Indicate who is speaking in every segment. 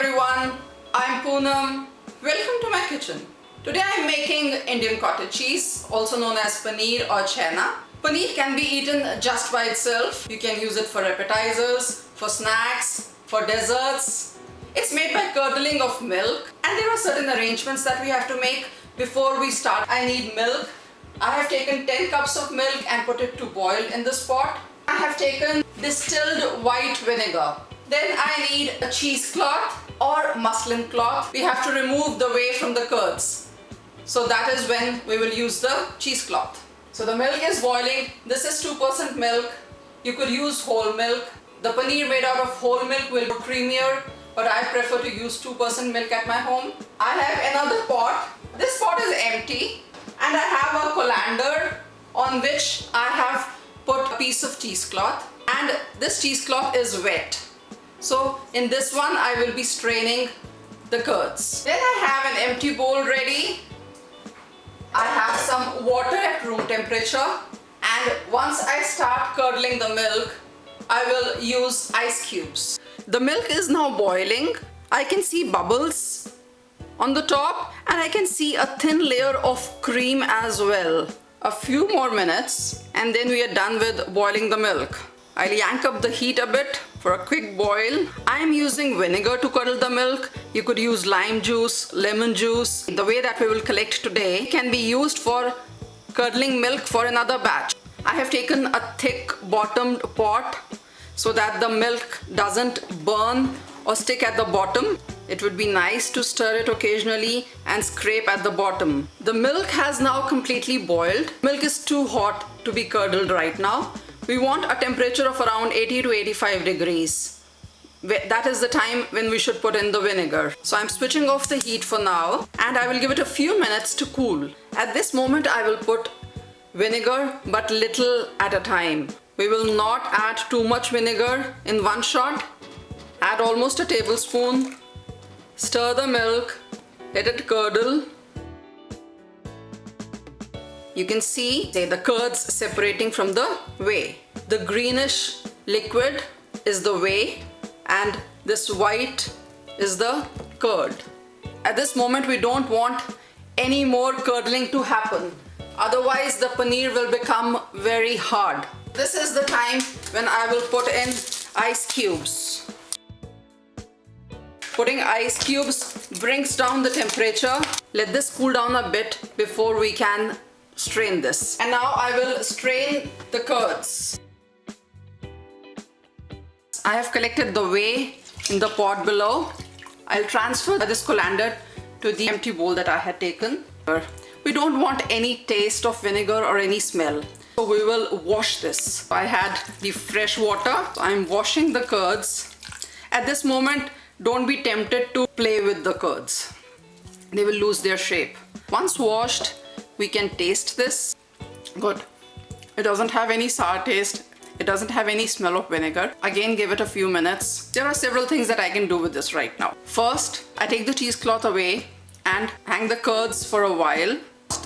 Speaker 1: everyone, I'm Poonam. Welcome to my kitchen. Today I'm making Indian cottage cheese, also known as paneer or chhena. Paneer can be eaten just by itself. You can use it for appetizers, for snacks, for desserts. It's made by curdling of milk, and there are certain arrangements that we have to make before we start. I need milk. I have taken 10 cups of milk and put it to boil in this pot. I have taken distilled white vinegar. Then I need a cheesecloth or muslin cloth. We have to remove the whey from the curds. So that is when we will use the cheesecloth. So the milk is boiling. This is 2% milk. You could use whole milk. The paneer made out of whole milk will be creamier, but I prefer to use 2% milk at my home. I have another pot. This pot is empty, and I have a colander on which I have put a piece of cheesecloth, and this cheesecloth is wet. So in this one I will be straining the curds. Then I have an empty bowl ready. I have some water at room temperature, and once I start curdling the milk, I will use ice cubes. The milk is now boiling. I can see bubbles on the top, and I can see a thin layer of cream as well. A few more minutes and then we are done with boiling the milk. I'll yank up the heat a bit for a quick boil. I am using vinegar to curdle the milk. You could use lime juice, lemon juice. The way that we will collect today can be used for curdling milk for another batch. I have taken a thick bottomed pot so that the milk doesn't burn or stick at the bottom. It would be nice to stir it occasionally and scrape at the bottom. The milk has now completely boiled. Milk is too hot to be curdled right now. We want a temperature of around 80 to 85 degrees. That is the time when we should put in the vinegar. So I'm switching off the heat for now, and I will give it a few minutes to cool. At this moment I will put vinegar, but little at a time. We will not add too much vinegar in one shot. Add almost a tablespoon. Stir the milk, let it curdle. You can see the curds separating from the whey. The greenish liquid is the whey, and this white is the curd. At this moment we don't want any more curdling to happen. Otherwise the paneer will become very hard. This is the time when I will put in ice cubes. Putting ice cubes brings down the temperature. Let this cool down a bit before we can strain this. And now I will strain the curds. I have collected the whey in the pot below. I'll transfer this colander to the empty bowl that I had taken. We don't want any taste of vinegar or any smell, so we will wash this. I had the fresh water. I'm washing the curds. At this moment, don't be tempted to play with the curds. They will lose their shape. Once washed, we can taste this. Good. It doesn't have any sour taste. It doesn't have any smell of vinegar. Again, give it a few minutes. There are several things that I can do with this right now. First, I take the cheesecloth away and hang the curds for a while.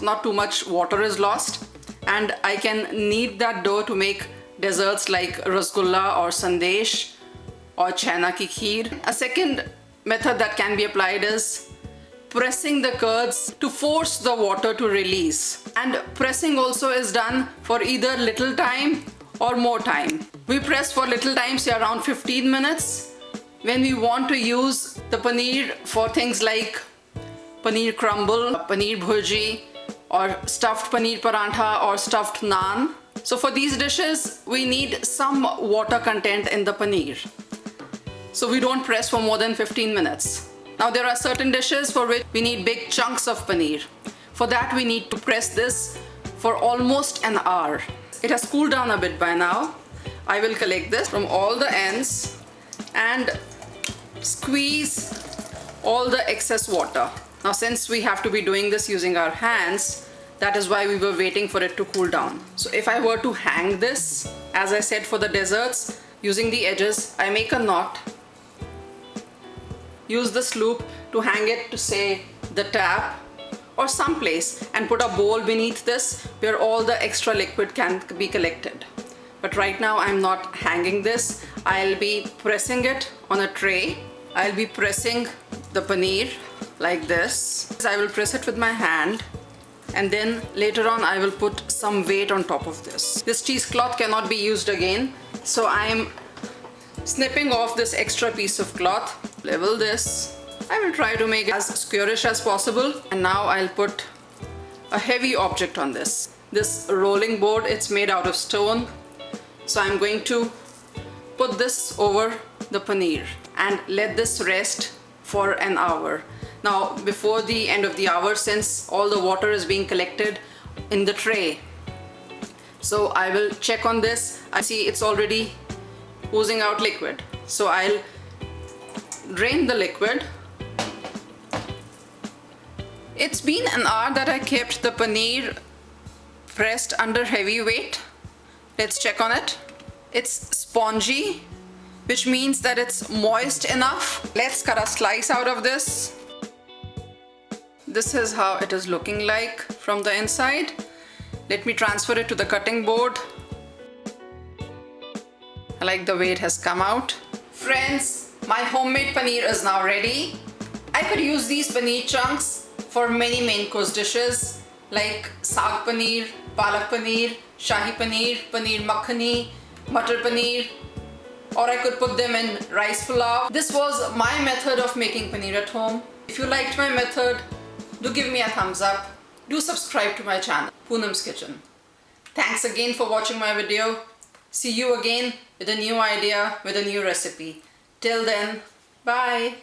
Speaker 1: Not too much water is lost, and I can knead that dough to make desserts like rasgulla or sandesh or Chhena ki kheer. A second method that can be applied is pressing the curds to force the water to release. And pressing also is done for either little time or more time. We press for little time, say around 15 minutes. When we want to use the paneer for things like paneer crumble, paneer bhurji, or stuffed paneer parantha or stuffed naan. So for these dishes, we need some water content in the paneer. So we don't press for more than 15 minutes. Now there are certain dishes for which we need big chunks of paneer. For that we need to press this for almost an hour. It has cooled down a bit by now. I will collect this from all the ends and squeeze all the excess water. Now since we have to be doing this using our hands, that is why we were waiting for it to cool down. So if I were to hang this, as I said for the desserts, using the edges, I make a knot. Use this loop to hang it to, say, the tap or someplace, and put a bowl beneath this where all the extra liquid can be collected. But right now I'm not hanging this. I'll be pressing it on a tray I'll be pressing the paneer like this. I will press it with my hand, and then later on I will put some weight on top of this. This cheesecloth cannot be used again, so I'm snipping off this extra piece of cloth. Level this. I will try to make it as squarish as possible, and now I'll put a heavy object on this. This rolling board, it's made out of stone, so I'm going to put this over the paneer and let this rest for an hour. Now before the end of the hour, since all the water is being collected in the tray, so I will check on this. I see it's already oozing out liquid, so I'll drain the liquid. It's been an hour that I kept the paneer pressed under heavy weight. Let's check on it. It's spongy, which means that it's moist enough. Let's cut a slice out of this. This is how it is looking like from the inside. Let me transfer it to the cutting board. I like the way it has come out. Friends, my homemade paneer is now ready. I could use these paneer chunks for many main course dishes like saag paneer, palak paneer, shahi paneer, paneer makhani, butter paneer, or I could put them in rice pulao. This was my method of making paneer at home. If you liked my method, do give me a thumbs up. Do subscribe to my channel, Poonam's Kitchen. Thanks again for watching my video. See you again with a new idea, with a new recipe. Till then, bye.